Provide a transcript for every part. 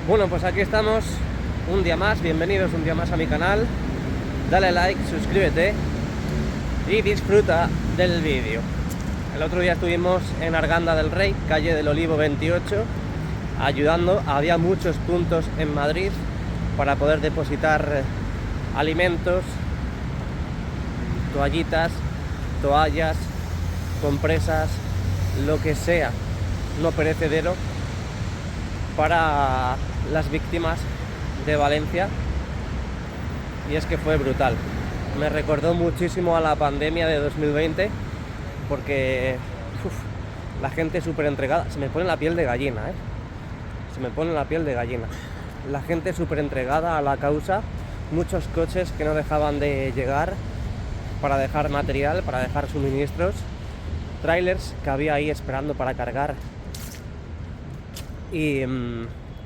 Bueno, pues aquí estamos un día más, bienvenidos un día más a mi canal. Dale like, suscríbete y disfruta del vídeo. El otro día estuvimos en Arganda del Rey, calle del Olivo 28, ayudando. Había muchos puntos en Madrid para poder depositar alimentos, toallitas, toallas, compresas, lo que sea no perecedero para las víctimas de Valencia. Y es que fue brutal. Me recordó muchísimo a la pandemia de 2020 porque la gente súper entregada. Se me pone la piel de gallina, se me pone la piel de gallina. La gente súper entregada a la causa. Muchos coches que no dejaban de llegar para dejar material, para dejar suministros. Trailers que había ahí esperando para cargar e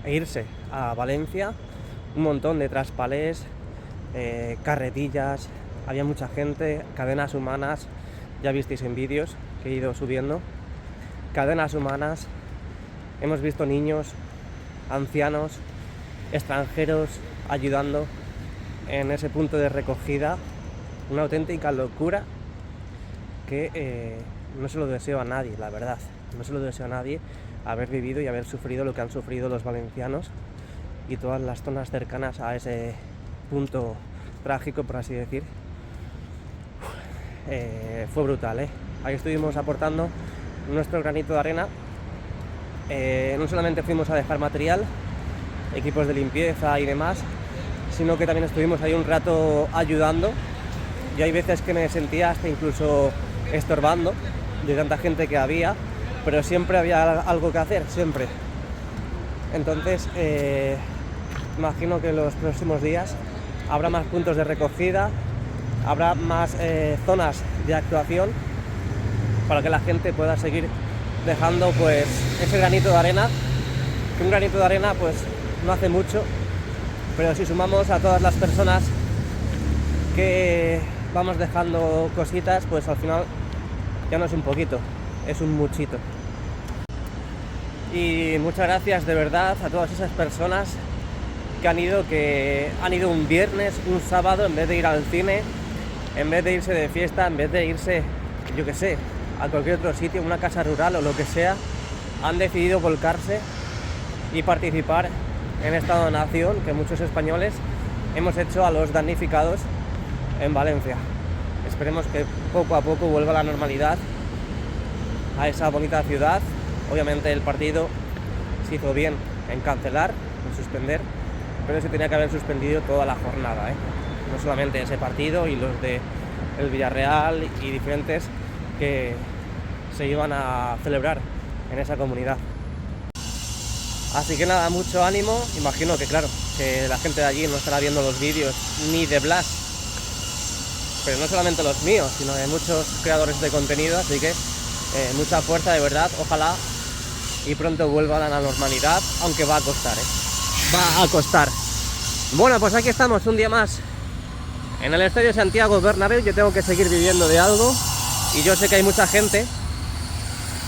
irse a Valencia. Un montón de traspalés, carretillas, había mucha gente, cadenas humanas. Ya visteis en vídeos que he ido subiendo, cadenas humanas. Hemos visto niños, ancianos, extranjeros ayudando en ese punto de recogida. Una auténtica locura que no se lo deseo a nadie, la verdad. No se lo deseo a nadie haber vivido y haber sufrido lo que han sufrido los valencianos y todas las zonas cercanas a ese punto trágico, por así decir. Fue brutal, Ahí estuvimos aportando nuestro granito de arena. No solamente fuimos a dejar material, equipos de limpieza y demás, sino que también estuvimos ahí un rato ayudando. Yo hay veces que me sentía hasta incluso estorbando de tanta gente que había, pero siempre había algo que hacer, siempre. Entonces imagino que en los próximos días habrá más puntos de recogida, habrá más zonas de actuación para que la gente pueda seguir dejando pues ese granito de arena. Que un granito de arena pues no hace mucho, pero si sumamos a todas las personas que vamos dejando cositas, pues al final ya no es un poquito, es un muchito. Y muchas gracias de verdad a todas esas personas que han ido un viernes, un sábado, en vez de ir al cine, en vez de irse de fiesta, en vez de irse, yo qué sé, a cualquier otro sitio, una casa rural o lo que sea, han decidido volcarse y participar en esta donación que muchos españoles hemos hecho a los damnificados en Valencia. Esperemos que poco a poco vuelva la normalidad a esa bonita ciudad. Obviamente el partido se hizo bien en cancelar, en suspender, pero se tenía que haber suspendido toda la jornada, No solamente ese partido y los de el Villarreal y diferentes que se iban a celebrar en esa comunidad. Así que nada, mucho ánimo. Imagino que claro, que la gente de allí no estará viendo los vídeos ni de Blas, pero no solamente los míos, sino de muchos creadores de contenido, así que mucha fuerza de verdad. Ojalá y pronto vuelva a la normalidad, aunque va a costar, va a costar. Bueno, pues aquí estamos un día más en el Estadio Santiago Bernabéu. Yo tengo que seguir viviendo de algo y yo sé que hay mucha gente.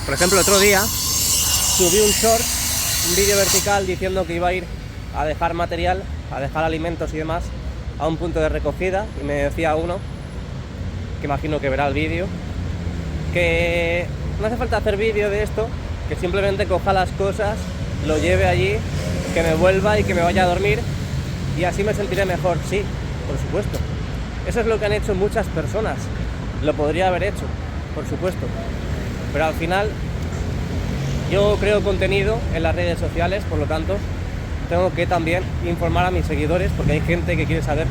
Por ejemplo, otro día subí un short, un vídeo vertical diciendo que iba a ir a dejar material, a dejar alimentos y demás a un punto de recogida, y me decía uno, que imagino que verá el vídeo, que no hace falta hacer vídeo de esto, que simplemente coja las cosas, lo lleve allí, que me vuelva y que me vaya a dormir y así me sentiré mejor. Sí, por supuesto. Eso es lo que han hecho muchas personas. Lo podría haber hecho, por supuesto. Pero al final yo creo contenido en las redes sociales, por lo tanto tengo que también informar a mis seguidores, porque hay gente que quiere saber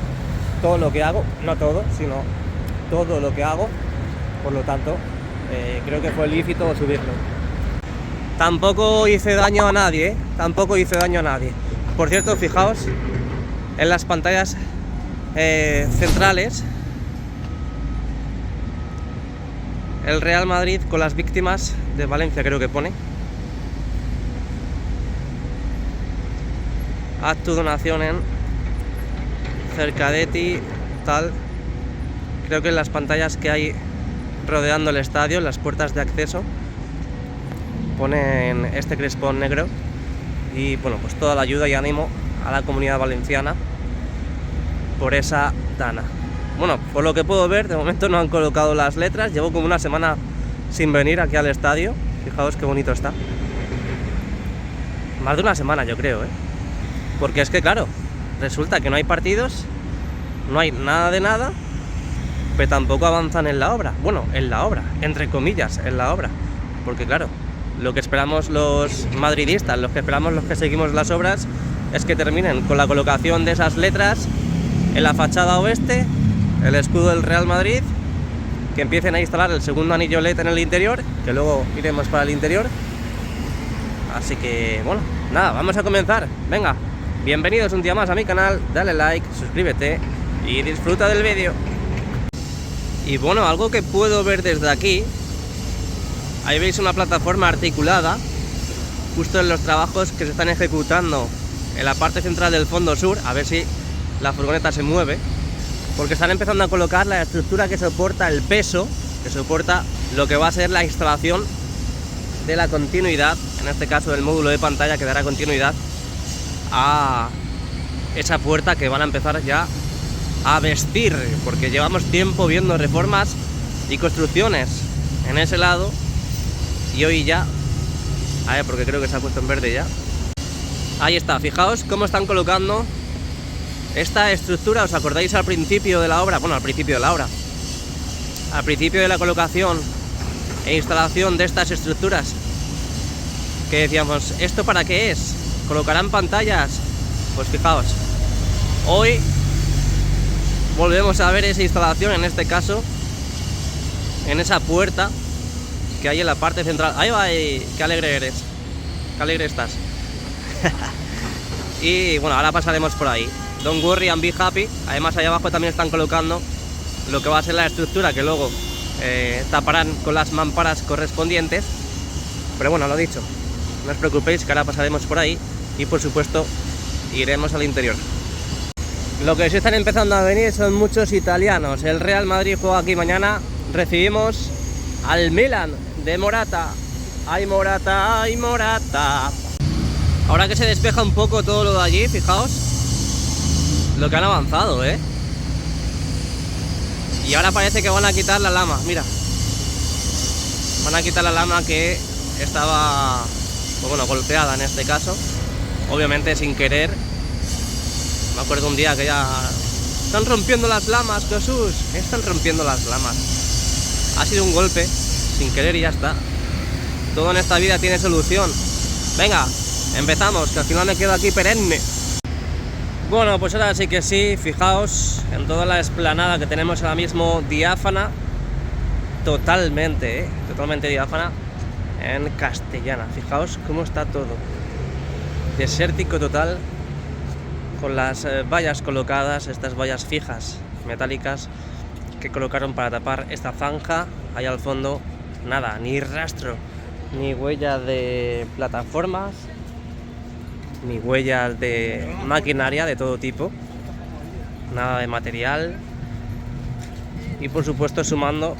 todo lo que hago, no todo, sino todo lo que hago. Por lo tanto, creo que fue lícito subirlo. Tampoco hice daño a nadie, Tampoco hice daño a nadie. Por cierto, fijaos en las pantallas centrales, el Real Madrid con las víctimas de Valencia, creo que pone. Haz tu donación en Cercadetti, tal. Creo que en las pantallas que hay rodeando el estadio, en las puertas de acceso, ponen este crespón negro y bueno, pues toda la ayuda y ánimo a la Comunidad Valenciana por esa dana. Bueno, por lo que puedo ver, de momento no han colocado las letras. Llevo como una semana sin venir aquí al estadio. Fijaos qué bonito está. Más de una semana, yo creo, porque es que claro, resulta que no hay partidos, no hay nada de nada, pero tampoco avanzan en la obra. Bueno, en la obra, entre comillas, en la obra. Porque claro, lo que esperamos los madridistas, los que esperamos los que seguimos las obras, es que terminen con la colocación de esas letras en la fachada oeste, el escudo del Real Madrid, que empiecen a instalar el segundo anillo LED en el interior, que luego iremos para el interior. Así que bueno, nada, vamos a comenzar. Venga, bienvenidos un día más a mi canal, dale like, suscríbete y disfruta del vídeo. Y bueno, algo que puedo ver desde aquí, ahí veis una plataforma articulada justo en los trabajos que se están ejecutando en la parte central del fondo sur. A ver si la furgoneta se mueve, porque están empezando a colocar la estructura que soporta el peso, que soporta lo que va a ser la instalación de la continuidad, en este caso del módulo de pantalla, que dará continuidad a esa puerta que van a empezar ya a vestir, porque llevamos tiempo viendo reformas y construcciones en ese lado, y hoy ya, a ver, porque creo que se ha puesto en verde ya. Ahí está, fijaos cómo están colocando esta estructura. ¿Os acordáis al principio de la obra? Bueno, al principio de la obra, al principio de la colocación e instalación de estas estructuras, que decíamos, ¿esto para qué es? ¿Colocarán pantallas? Pues fijaos, hoy volvemos a ver esa instalación, en este caso en esa puerta que hay en la parte central. Ahí va, qué alegre eres, qué alegre estás. Y bueno, ahora pasaremos por ahí. Don't worry and be happy. Además, allá abajo también están colocando lo que va a ser la estructura, que luego taparán con las mamparas correspondientes. Pero bueno, lo dicho, no os preocupéis, que ahora pasaremos por ahí y por supuesto iremos al interior. Lo que sí están empezando a venir son muchos italianos. El Real Madrid juega aquí mañana. Recibimos al Milan de Morata. ¡Ay, Morata! ¡Ay, Morata! Ahora que se despeja un poco todo lo de allí, fijaos lo que han avanzado, Y ahora parece que van a quitar la lama, mira. Van a quitar la lama que estaba, pues bueno, golpeada en este caso. Obviamente sin querer. Me acuerdo un día que ya... Están rompiendo las lamas, Jesús. Están rompiendo las lamas. Ha sido un golpe, sin querer, y ya está. Todo en esta vida tiene solución. Venga, empezamos, que al final me quedo aquí perenne. Bueno, pues ahora sí que sí, fijaos en toda la explanada que tenemos ahora mismo, diáfana, totalmente, totalmente diáfana, en Castellana. Fijaos cómo está todo, desértico total, con las vallas colocadas, estas vallas fijas, metálicas, que colocaron para tapar esta zanja. Ahí al fondo, nada, ni rastro, ni huella de plataformas, ni huellas de maquinaria de todo tipo, nada de material. Y por supuesto sumando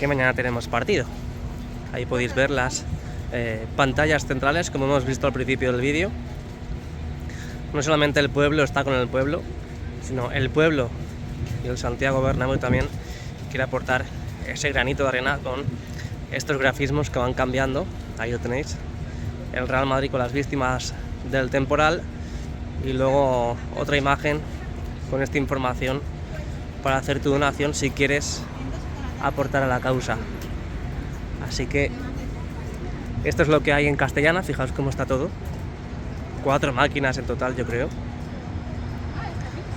que mañana tenemos partido. Ahí podéis ver las pantallas centrales, como hemos visto al principio del vídeo. No solamente el pueblo está con el pueblo, sino el pueblo y el Santiago Bernabéu también quiere aportar ese granito de arena con estos grafismos que van cambiando. Ahí lo tenéis, el Real Madrid con las víctimas del temporal, y luego otra imagen con esta información para hacer tu donación si quieres aportar a la causa. Así que esto es lo que hay en Castellana. Fijaos cómo está todo, 4 máquinas en total, yo creo.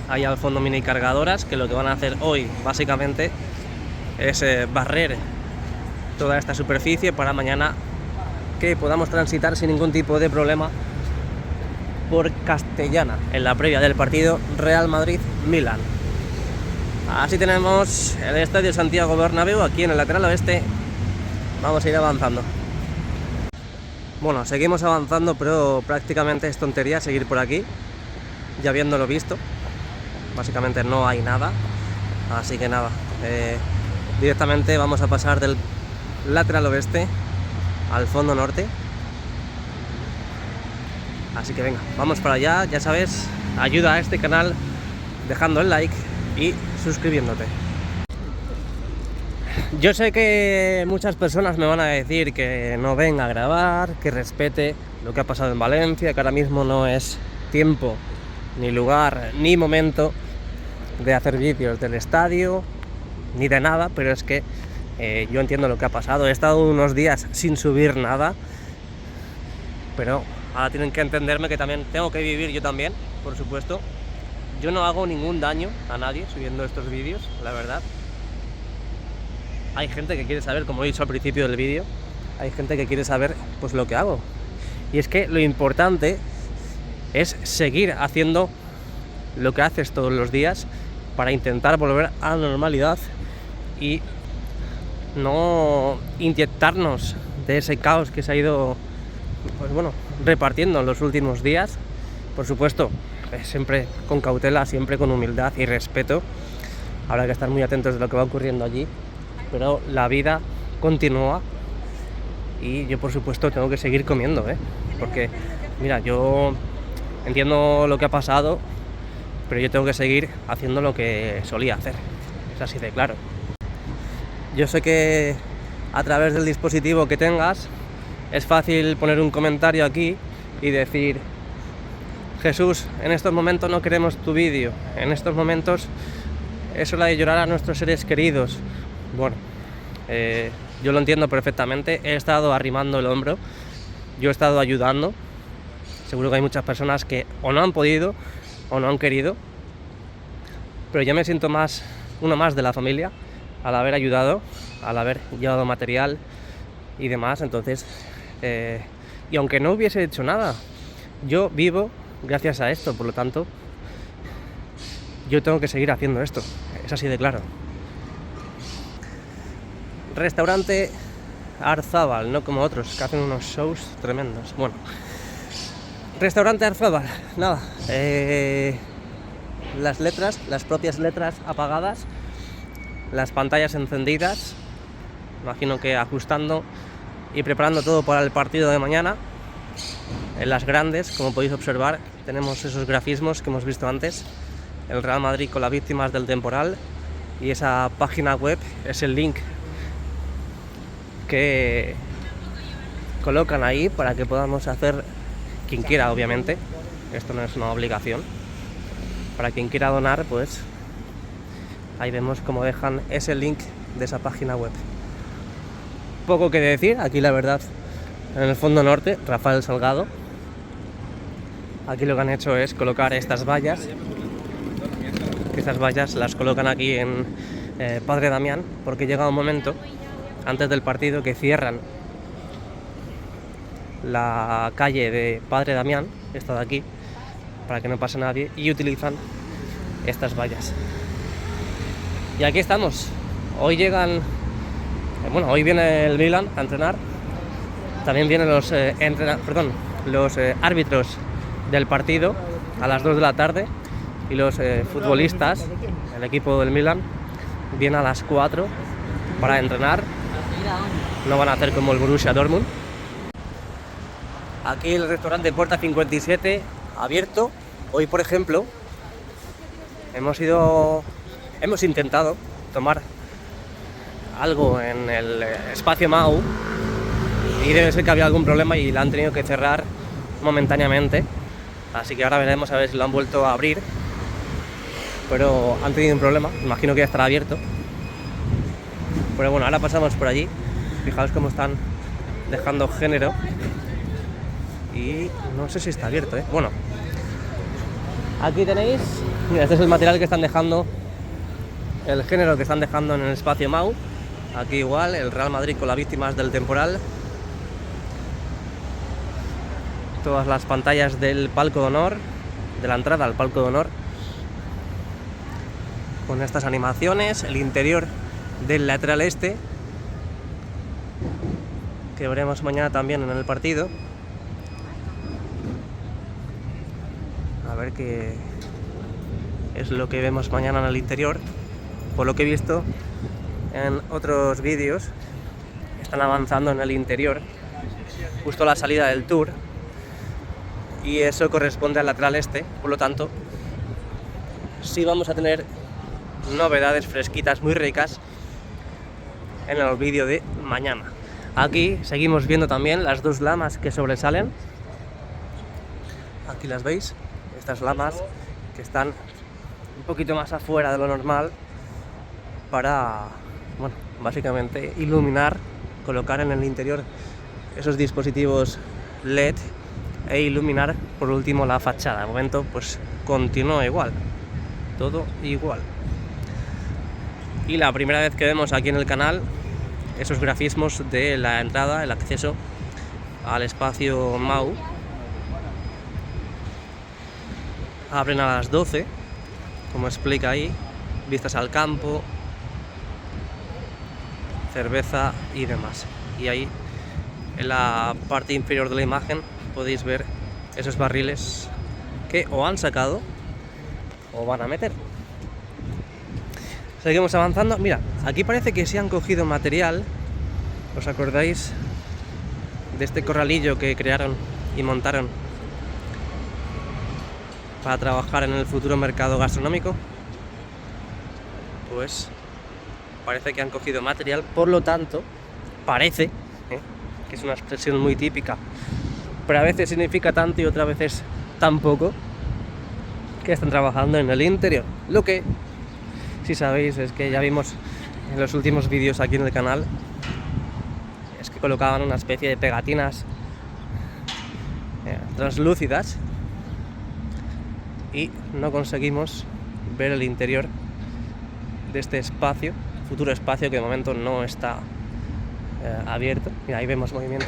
Hay al fondo mini cargadoras, que lo que van a hacer hoy básicamente es barrer toda esta superficie para mañana que podamos transitar sin ningún tipo de problema por Castellana en la previa del partido Real Madrid-Milan. Así tenemos el estadio Santiago Bernabéu aquí en el lateral oeste. Vamos a ir avanzando. Bueno, seguimos avanzando, pero prácticamente es tontería seguir por aquí, ya habiéndolo visto. Básicamente no hay nada, así que nada, directamente vamos a pasar del lateral oeste al fondo norte Así que venga, vamos para allá, ya sabes, ayuda a este canal dejando el like y suscribiéndote. Yo sé que muchas personas me van a decir que no venga a grabar, que respete lo que ha pasado en Valencia, que ahora mismo no es tiempo, ni lugar, ni momento de hacer vídeos del estadio, ni de nada, pero es que yo entiendo lo que ha pasado. He estado unos días sin subir nada, pero ahora tienen que entenderme que también tengo que vivir yo también, por supuesto. Yo no hago ningún daño a nadie subiendo estos vídeos, la verdad. Hay gente que quiere saber, como he dicho al principio del vídeo, hay gente que quiere saber pues lo que hago. Y es que lo importante es seguir haciendo lo que haces todos los días para intentar volver a la normalidad y no inyectarnos de ese caos que se ha ido, pues bueno, repartiendo en los últimos días. Por supuesto, siempre con cautela, siempre con humildad y respeto. Habrá que estar muy atentos de lo que va ocurriendo allí, pero la vida continúa y yo, por supuesto, tengo que seguir comiendo, porque mira, yo entiendo lo que ha pasado, pero yo tengo que seguir haciendo lo que solía hacer. Es así de claro. Yo sé que a través del dispositivo que tengas es fácil poner un comentario aquí y decir: Jesús, en estos momentos no queremos tu vídeo, en estos momentos es hora de llorar a nuestros seres queridos. Bueno, yo lo entiendo perfectamente, he estado arrimando el hombro, yo he estado ayudando. Seguro que hay muchas personas que o no han podido o no han querido, pero yo me siento uno más de la familia al haber ayudado, al haber llevado material y demás. Entonces, y aunque no hubiese hecho nada, yo vivo gracias a esto, por lo tanto yo tengo que seguir haciendo esto, es así de claro. Restaurante Arzabal, no como otros que hacen unos shows tremendos. Bueno, Restaurante Arzabal, nada, las letras, las propias letras apagadas, las pantallas encendidas, imagino que ajustando y preparando todo para el partido de mañana. En las grandes, como podéis observar, tenemos esos grafismos que hemos visto antes, el Real Madrid con las víctimas del temporal, y esa página web es el link que colocan ahí para que podamos hacer, quien quiera, obviamente, esto no es una obligación, para quien quiera donar, pues ahí vemos cómo dejan ese link de esa página web. Poco que decir, aquí la verdad, en el fondo norte, Rafael Salgado. Aquí lo que han hecho es colocar estas vallas. Estas vallas las colocan aquí en Padre Damián, porque llega un momento antes del partido que cierran la calle de Padre Damián, esta de aquí, para que no pase nadie, y utilizan estas vallas. Y aquí estamos. Hoy llegan, hoy viene el Milan a entrenar. También vienen los árbitros del partido a las 2 de la tarde, y los futbolistas, el equipo del Milan, viene a las 4 para entrenar. No van a hacer como el Borussia Dortmund. Aquí el restaurante Puerta 57 abierto. Hoy, por ejemplo, hemos intentado tomar algo en el espacio Mau y debe ser que había algún problema y la han tenido que cerrar momentáneamente. Así que ahora veremos a ver si lo han vuelto a abrir, pero han tenido un problema. Imagino que ya estará abierto. Pero bueno, ahora pasamos por allí. Fijaos cómo están dejando género. Y no sé si está abierto, Bueno, aquí tenéis, mira, este es el material que están dejando, el género que están dejando en el espacio Mau. Aquí igual, el Real Madrid con las víctimas del temporal. Todas las pantallas del palco de honor, de la entrada al palco de honor, con estas animaciones, el interior del lateral este, que veremos mañana también en el partido. A ver qué es lo que vemos mañana en el interior. Por lo que he visto en otros vídeos, están avanzando en el interior, justo a la salida del tour. y eso corresponde al lateral este, por lo tanto sí vamos a tener novedades fresquitas muy ricas en el vídeo de mañana. Aquí seguimos viendo también las dos lamas que sobresalen. Aquí las veis, estas lamas que están un poquito más afuera de lo normal para, bueno, básicamente iluminar, colocar en el interior esos dispositivos LED e iluminar por último la fachada. De momento pues continúa igual, todo igual. Y la primera vez que vemos aquí en el canal esos grafismos de la entrada, el acceso al espacio MAU. Abren a las 12, como explica ahí, vistas al campo, cerveza y demás. Y ahí en la parte inferior de la imagen podéis ver esos barriles que o han sacado o van a meter. Seguimos avanzando. Mira, aquí parece que se han cogido material. ¿Os acordáis de este corralillo que crearon y montaron para trabajar en el futuro mercado gastronómico? Pues parece que han cogido material, por lo tanto, parece, que es una expresión muy típica, pero a veces significa tanto y otras veces tan poco, que están trabajando en el interior. Lo que, si sabéis, es que ya vimos en los últimos vídeos aquí en el canal, es que colocaban una especie de pegatinas translúcidas y no conseguimos ver el interior de este espacio, futuro espacio que de momento no está abierto. Mira, ahí vemos movimiento.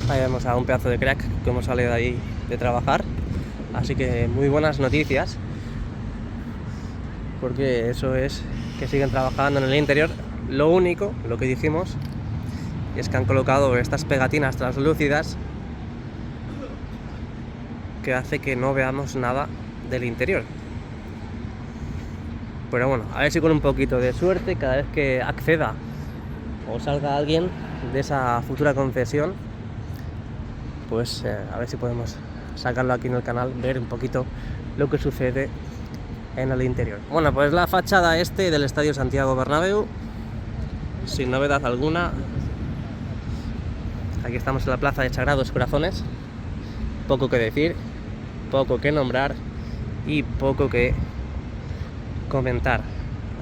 Ahí vemos a un pedazo de crack que hemos salido de ahí de trabajar. Así que muy buenas noticias, porque eso es que siguen trabajando en el interior. Lo único, lo que dijimos, es que han colocado estas pegatinas translúcidas que hace que no veamos nada del interior. Pero bueno, a ver si con un poquito de suerte, cada vez que acceda o salga alguien de esa futura concesión, pues a ver si podemos sacarlo aquí en el canal, ver un poquito lo que sucede en el interior. Bueno, pues la fachada este del Estadio Santiago Bernabéu, sin novedad alguna. Aquí estamos en la plaza de Sagrados Corazones. Poco que decir, poco que nombrar y poco que comentar.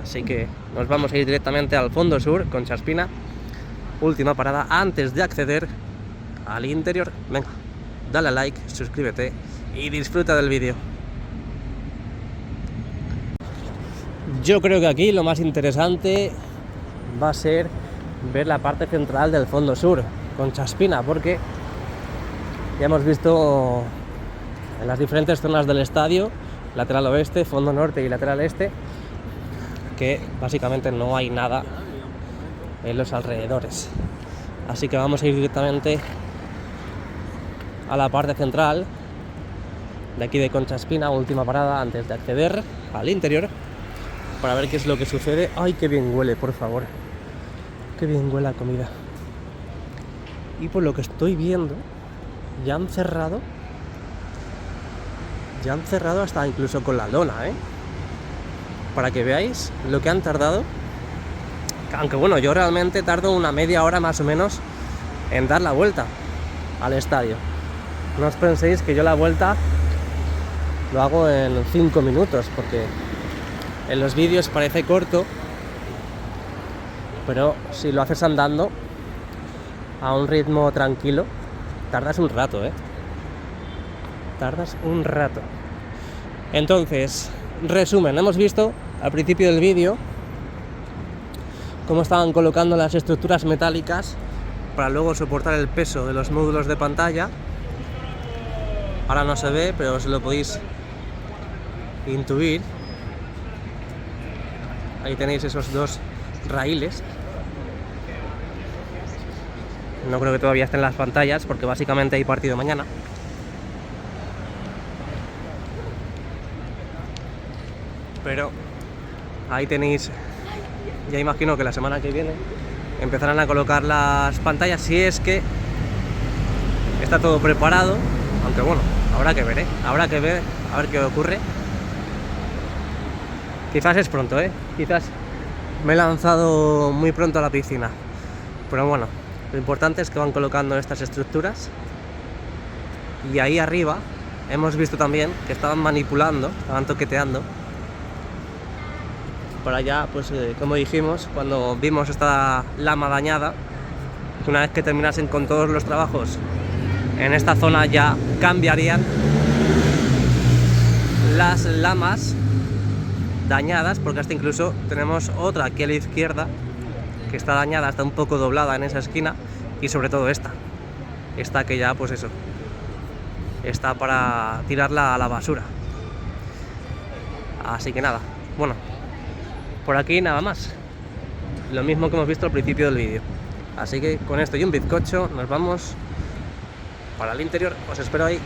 Así que nos vamos a ir directamente al fondo sur con Chaspina. Última parada antes de acceder al interior. Venga, dale a like, suscríbete y disfruta del vídeo. Yo creo que aquí lo más interesante va a ser ver la parte central del fondo sur con Chaspina, porque ya hemos visto en las diferentes zonas del estadio, lateral oeste, fondo norte y lateral este, que básicamente no hay nada en los alrededores. Así que vamos a ir directamente a la parte central de aquí de Concha Espina, última parada antes de acceder al interior, para ver qué es lo que sucede. ¡Ay, qué bien huele, por favor! ¡Qué bien huele la comida! Y por lo que estoy viendo, ya han cerrado hasta incluso con la lona, para que veáis lo que han tardado. Aunque bueno, yo realmente tardo una media hora más o menos en dar la vuelta al estadio. No os penséis que yo la vuelta lo hago en 5 minutos, porque en los vídeos parece corto, pero si lo haces andando a un ritmo tranquilo, tardas un rato, tardas un rato. Entonces, resumen, hemos visto al principio del vídeo cómo estaban colocando las estructuras metálicas para luego soportar el peso de los módulos de pantalla. Ahora no se ve, pero os lo podéis intuir. Ahí tenéis esos dos raíles. No creo que todavía estén las pantallas, porque básicamente hay partido mañana. Pero ahí tenéis, ya imagino que la semana que viene empezarán a colocar las pantallas, si es que está todo preparado, aunque bueno, habrá que ver, habrá que ver, a ver qué ocurre. Quizás es pronto, quizás me he lanzado muy pronto a la piscina, pero bueno, lo importante es que van colocando estas estructuras. Y ahí arriba hemos visto también que estaban manipulando, estaban toqueteando. Por allá, pues como dijimos, cuando vimos esta lama dañada, que una vez que terminasen con todos los trabajos en esta zona ya cambiarían las lamas dañadas, porque hasta incluso tenemos otra aquí a la izquierda que está dañada, está un poco doblada en esa esquina, y sobre todo esta que ya pues eso, está para tirarla a la basura. Así que nada, bueno, por aquí nada más, lo mismo que hemos visto al principio del vídeo. Así que con esto y un bizcocho nos vamos para el interior, os espero ahí.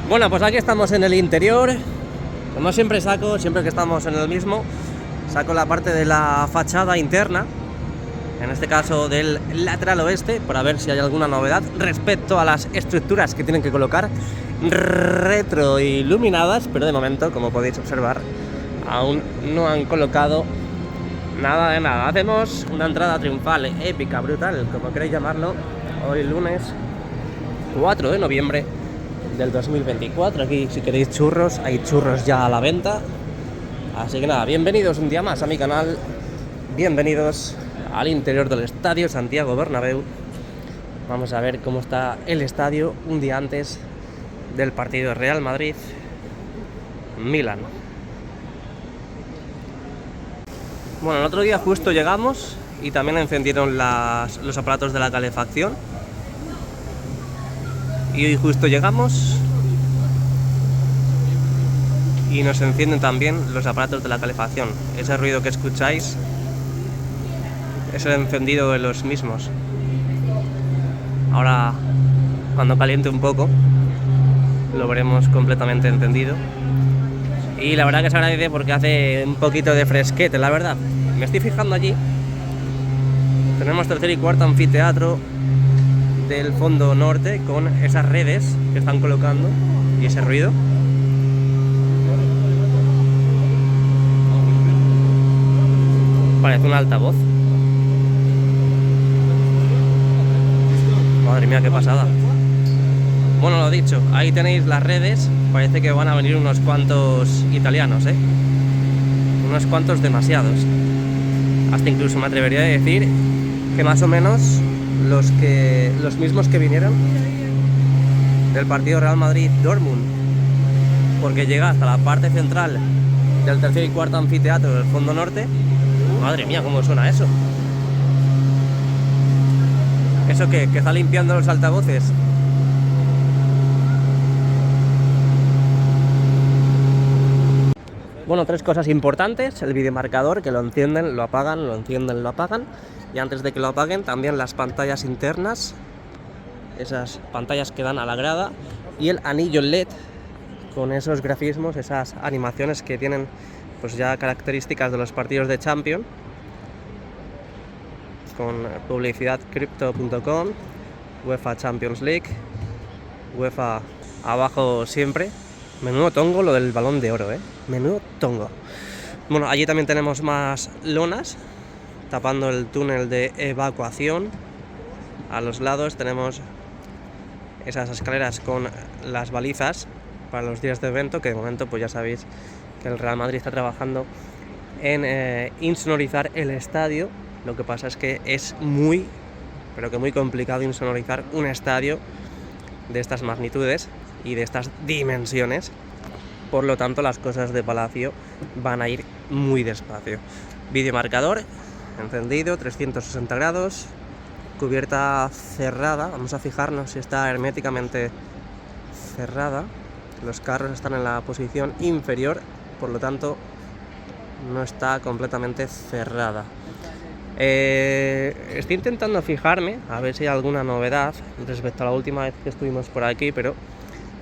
Bueno, pues aquí estamos en el interior. Como siempre siempre que estamos en el mismo, saco la parte de la fachada interna, en este caso del lateral oeste, para ver si hay alguna novedad respecto a las estructuras que tienen que colocar retroiluminadas, pero de momento, como podéis observar, aún no han colocado nada de nada. Hacemos una entrada triunfal, épica, brutal, como queréis llamarlo, hoy lunes 4 de noviembre del 2024. Aquí si queréis churros, hay churros ya a la venta. Así que nada, bienvenidos un día más a mi canal, bienvenidos al interior del estadio Santiago Bernabéu. Vamos a ver cómo está el estadio un día antes del partido de Real Madrid-Milan. Bueno, el otro día justo llegamos y también encendieron los aparatos de la calefacción. Y hoy justo llegamos y nos encienden también los aparatos de la calefacción. Ese ruido que escucháis es el encendido de los mismos. Ahora, cuando caliente un poco, lo veremos completamente encendido. Y la verdad que se agradece porque hace un poquito de fresquete, la verdad. Me estoy fijando allí. Tenemos tercer y cuarto anfiteatro del fondo norte con esas redes que están colocando y ese ruido. Parece un altavoz. Madre mía, qué pasada. Bueno, lo dicho, ahí tenéis las redes. Parece que van a venir unos cuantos italianos, unos cuantos demasiados. Hasta incluso me atrevería a decir que más o menos los mismos que vinieron del partido Real Madrid-Dortmund, porque llega hasta la parte central del tercer y cuarto anfiteatro del fondo norte. Madre mía, cómo suena eso. Eso que está limpiando los altavoces. Bueno, tres cosas importantes: el videomarcador, que lo encienden, lo apagan, lo encienden, lo apagan. Y antes de que lo apaguen, también las pantallas internas, esas pantallas que dan a la grada, y el anillo LED con esos grafismos, esas animaciones que tienen pues ya características de los partidos de Champions, con publicidad crypto.com, UEFA Champions League, UEFA abajo siempre. Menudo tongo lo del Balón de Oro, menudo tongo. Bueno, allí también tenemos más lonas tapando el túnel de evacuación. A los lados tenemos esas escaleras con las balizas para los días de evento, que de momento pues ya sabéis que el Real Madrid está trabajando en insonorizar el estadio. Lo que pasa es que es muy, pero que muy complicado insonorizar un estadio de estas magnitudes y de estas dimensiones. Por lo tanto, las cosas de Palacio van a ir muy despacio. Videomarcador encendido, 360 grados, cubierta cerrada. Vamos a fijarnos si está herméticamente cerrada. Los carros están en la posición inferior, por lo tanto no está completamente cerrada. Estoy intentando fijarme a ver si hay alguna novedad respecto a la última vez que estuvimos por aquí, pero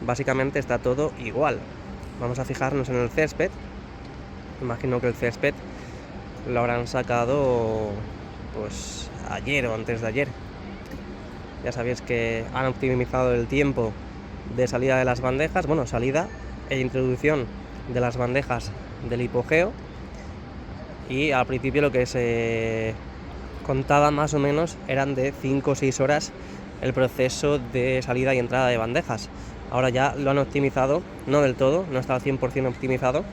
básicamente está todo igual. Vamos a fijarnos en el césped. Imagino que el césped lo habrán sacado pues ayer o antes de ayer. Ya sabéis que han optimizado el tiempo de salida de las bandejas, bueno, salida e introducción de las bandejas del hipogeo, y al principio lo que se contaba más o menos eran de 5 o 6 horas el proceso de salida y entrada de bandejas. Ahora ya lo han optimizado, no del todo, no está al 100% optimizado,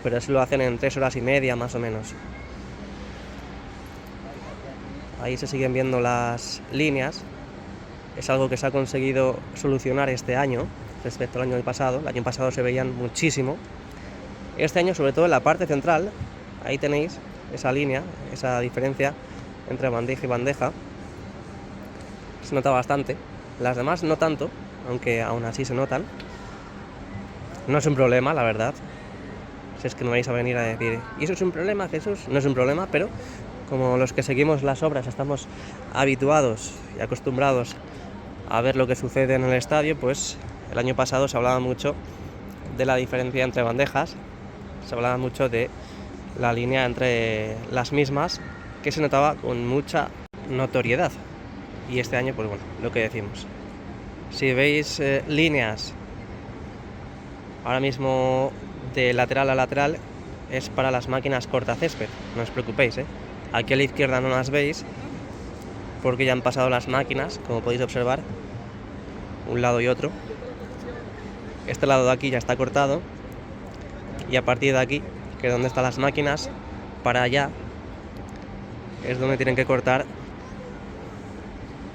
pero sí lo hacen en 3 horas y media más o menos. Ahí se siguen viendo las líneas. Es algo que se ha conseguido solucionar este año respecto al año pasado. El año pasado se veían muchísimo. Este año, sobre todo en la parte central, ahí tenéis esa línea, esa diferencia entre bandeja y bandeja. Se nota bastante. Las demás no tanto, aunque aún así se notan. No es un problema, la verdad. Si es que no vais a venir a decir, ¿y eso es un problema, Jesús? No es un problema, pero como los que seguimos las obras estamos habituados y acostumbrados a ver lo que sucede en el estadio, pues el año pasado se hablaba mucho de la diferencia entre bandejas, se hablaba mucho de la línea entre las mismas, que se notaba con mucha notoriedad. Y este año, pues bueno, lo que decimos. Si veis líneas ahora mismo de lateral a lateral, es para las máquinas cortacésped, no os preocupéis, Aquí a la izquierda no las veis, porque ya han pasado las máquinas, como podéis observar, un lado y otro. Este lado de aquí ya está cortado, y a partir de aquí, que es donde están las máquinas, para allá es donde tienen que cortar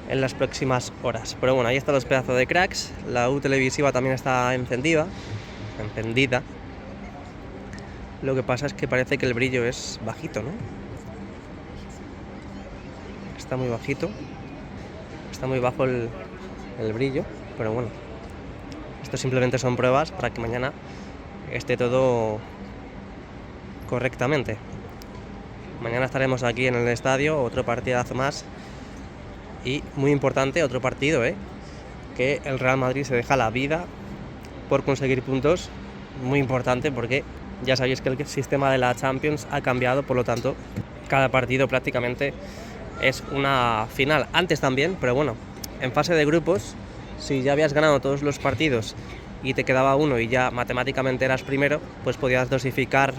en las próximas horas. Pero bueno, ahí están los pedazos de cracks. La U televisiva también está encendida. Lo que pasa es que parece que el brillo es bajito, ¿no? Está muy bajito, está muy bajo el brillo, pero bueno, esto simplemente son pruebas para que mañana esté todo correctamente. Mañana estaremos aquí en el estadio, otro partidazo más, y muy importante, otro partido, que el Real Madrid se deja la vida por conseguir puntos, muy importante, porque ya sabéis que el sistema de la Champions ha cambiado, por lo tanto cada partido prácticamente es una final. Antes también, pero bueno, en fase de grupos, si ya habías ganado todos los partidos y te quedaba uno y ya matemáticamente eras primero, pues podías dosificar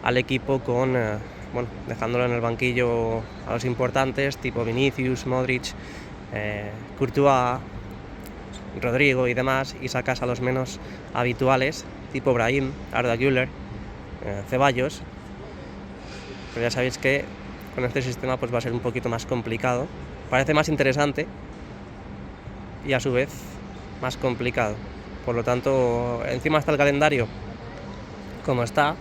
al equipo con, dejándolo en el banquillo a los importantes, tipo Vinicius, Modric, Courtois, Rodrigo y demás, y sacas a los menos habituales, tipo Brahim, Arda Güler, Ceballos. Pero ya sabéis que con este sistema pues va a ser un poquito más complicado. Parece más interesante y a su vez más complicado. Por lo tanto, encima está el calendario como está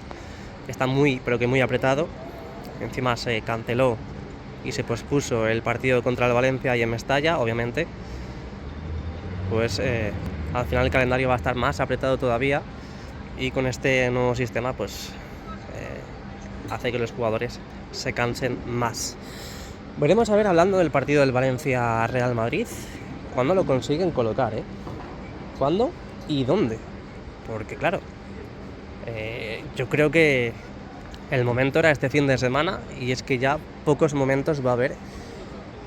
muy, pero que muy apretado. Encima se canceló y se pospuso el partido contra el Valencia y en Mestalla, obviamente. Pues al final el calendario va a estar más apretado todavía, y con este nuevo sistema pues hace que los jugadores se cansen más. Veremos, a ver, hablando del partido del Valencia-Real Madrid, ¿cuándo lo consiguen colocar? ¿Cuándo y dónde? Porque claro, yo creo que el momento era este fin de semana, y es que ya pocos momentos va a haber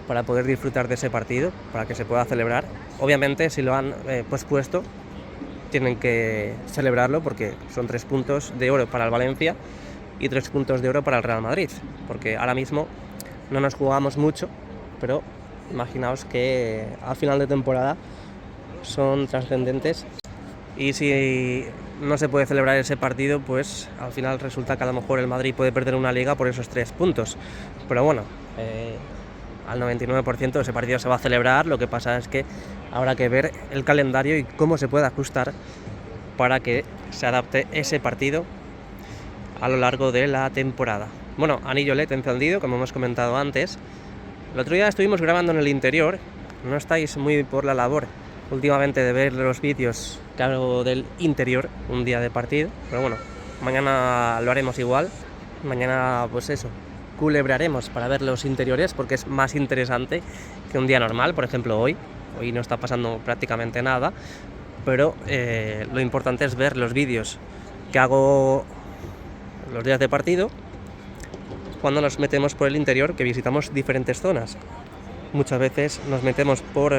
para poder disfrutar de ese partido, para que se pueda celebrar. Obviamente, si lo han pospuesto, tienen que celebrarlo, porque son 3 puntos de oro para el Valencia y 3 puntos de oro para el Real Madrid, porque ahora mismo no nos jugamos mucho, pero imaginaos que al final de temporada son trascendentes, y si no se puede celebrar ese partido, pues al final resulta que a lo mejor el Madrid puede perder una liga por esos 3 puntos. Pero bueno, al 99% ese partido se va a celebrar. Lo que pasa es que habrá que ver el calendario y cómo se puede ajustar para que se adapte ese partido a lo largo de la temporada. Bueno, anillo LED encendido, como hemos comentado antes. El otro día estuvimos grabando en el interior. No estáis muy por la labor últimamente de ver los vídeos que hago del interior un día de partido, pero bueno, mañana lo haremos igual. Mañana, pues eso, culebraremos para ver los interiores, porque es más interesante que un día normal. Por ejemplo, hoy no está pasando prácticamente nada, pero lo importante es ver los vídeos que hago los días de partido cuando nos metemos por el interior, que visitamos diferentes zonas. Muchas veces nos metemos por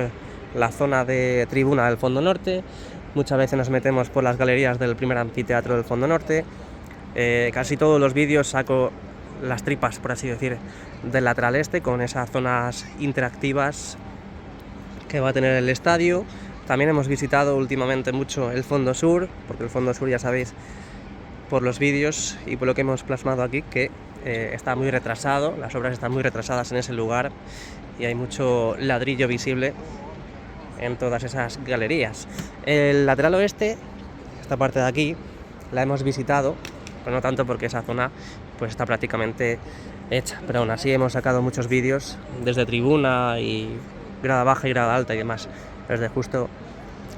la zona de tribuna del fondo norte, muchas veces nos metemos por las galerías del primer anfiteatro del fondo norte. Casi todos los vídeos saco las tripas, por así decir, del lateral este, con esas zonas interactivas que va a tener el estadio. También hemos visitado últimamente mucho el fondo sur, porque el fondo sur, ya sabéis por los vídeos y por lo que hemos plasmado aquí, que está muy retrasado, las obras están muy retrasadas en ese lugar y hay mucho ladrillo visible en todas esas galerías. El lateral oeste, esta parte de aquí, la hemos visitado, pero no tanto porque esa zona pues está prácticamente hecha, pero aún así hemos sacado muchos vídeos desde tribuna y grada baja y grada alta y demás, desde justo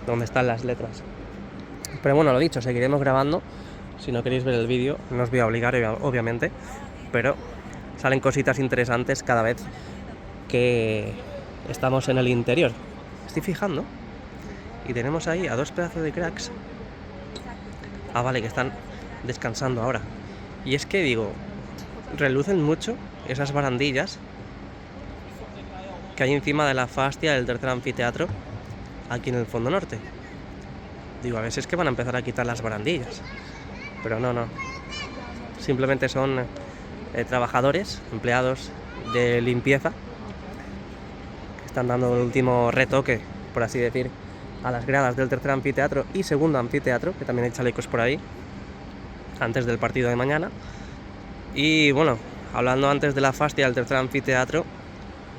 donde están las letras. Pero bueno, lo dicho, seguiremos grabando. Si no queréis ver el vídeo, no os voy a obligar, obviamente, pero salen cositas interesantes cada vez que estamos en el interior. Estoy fijando y tenemos ahí a dos pedazos de cracks. Ah, vale, que están descansando ahora. Y es que digo, relucen mucho esas barandillas que hay encima de la fascia del tercer anfiteatro aquí en el fondo norte. Digo, a ver si es que van a empezar a quitar las barandillas, pero no. Simplemente son trabajadores, empleados de limpieza, que están dando el último retoque, por así decir, a las gradas del tercer anfiteatro y segundo anfiteatro, que también hay chalecos por ahí, antes del partido de mañana. Y bueno, hablando antes de la fascia del tercer anfiteatro,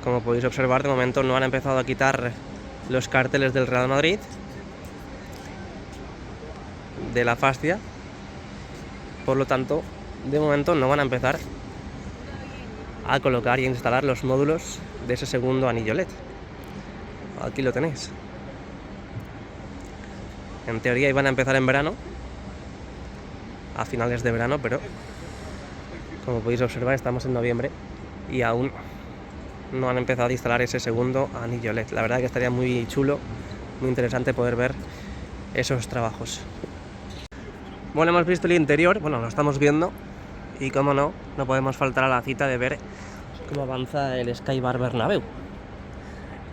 como podéis observar, de momento no han empezado a quitar los carteles del Real Madrid de la fascia, por lo tanto, de momento no van a empezar a colocar y instalar los módulos de ese segundo anillo LED. Aquí lo tenéis. En teoría iban a empezar en verano, a finales de verano, pero como podéis observar estamos en noviembre y aún no han empezado a instalar ese segundo anillo LED. La verdad que estaría muy chulo, muy interesante poder ver esos trabajos. Bueno, hemos visto el interior, bueno, lo estamos viendo y como no podemos faltar a la cita de ver cómo avanza el Sky Bar Bernabéu.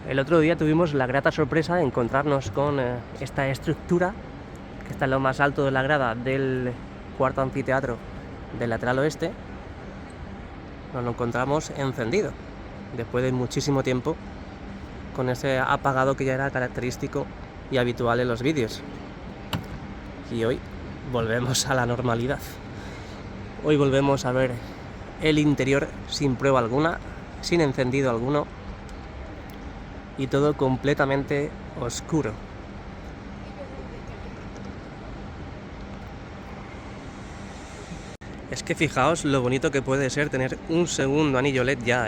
El otro día tuvimos la grata sorpresa de encontrarnos con esta estructura que está en lo más alto de la grada del cuarto anfiteatro del lateral oeste. Nos lo encontramos encendido después de muchísimo tiempo, con ese apagado que ya era característico y habitual en los vídeos. Y hoy volvemos a la normalidad. Hoy volvemos a ver el interior sin prueba alguna, sin encendido alguno y todo completamente oscuro. Es que fijaos lo bonito que puede ser tener un segundo anillo LED ya,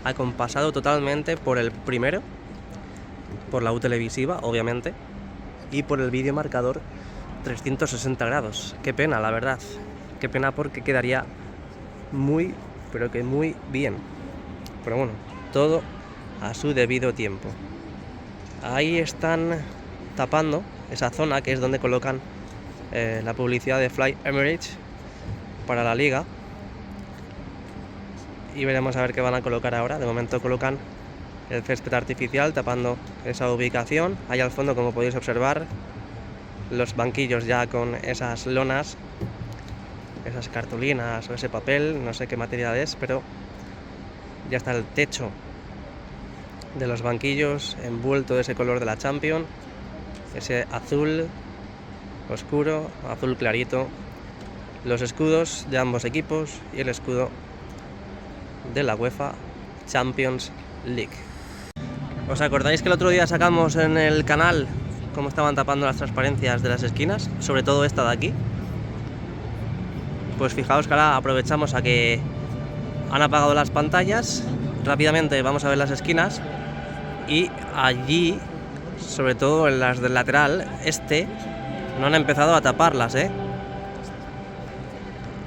acompasado totalmente por el primero, por la U televisiva, obviamente, y por el vídeo marcador 360 grados. Qué pena, la verdad. Qué pena, porque quedaría muy, pero que muy bien. Pero bueno, todo a su debido tiempo. Ahí están tapando esa zona que es donde colocan la publicidad de Fly Emirates para la liga. Y veremos a ver qué van a colocar ahora. De momento colocan el césped artificial tapando esa ubicación. Ahí al fondo, como podéis observar, los banquillos ya con esas lonas, esas cartulinas o ese papel, no sé qué material es, pero ya está el techo de los banquillos envuelto de ese color de la Champions, ese azul oscuro, azul clarito, los escudos de ambos equipos y el escudo de la UEFA Champions League. ¿Os acordáis que el otro día sacamos en el canal cómo estaban tapando las transparencias de las esquinas? Sobre todo esta de aquí. Pues fijaos que ahora aprovechamos a que han apagado las pantallas. Rápidamente vamos a ver las esquinas. Y allí, sobre todo en las del lateral este, no han empezado a taparlas,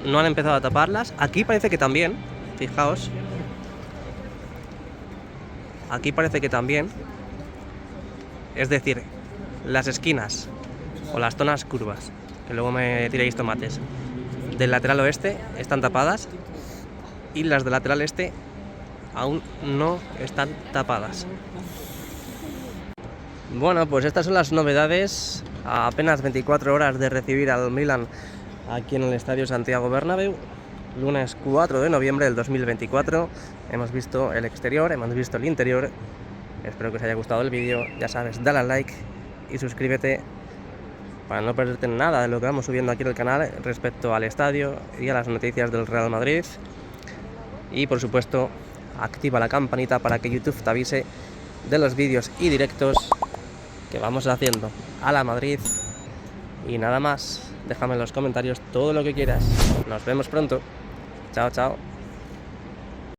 No han empezado a taparlas. Aquí parece que también, fijaos. Aquí parece que también. Es decir, las esquinas o las zonas curvas, que luego me tiréis tomates, del lateral oeste están tapadas. y las del lateral este aún no están tapadas. Bueno, pues estas son las novedades a apenas 24 horas de recibir al Milan aquí en el Estadio Santiago Bernabéu. Lunes 4 de noviembre del 2024. Hemos visto el exterior, hemos visto el interior. Espero que os haya gustado el vídeo. Ya sabes, dale al like y suscríbete para no perderte nada de lo que vamos subiendo aquí en el canal respecto al estadio y a las noticias del Real Madrid. Y por supuesto, activa la campanita para que YouTube te avise de los vídeos y directos que vamos haciendo a la Madrid. Y nada más, déjame en los comentarios todo lo que quieras. Nos vemos pronto. Chao, chao.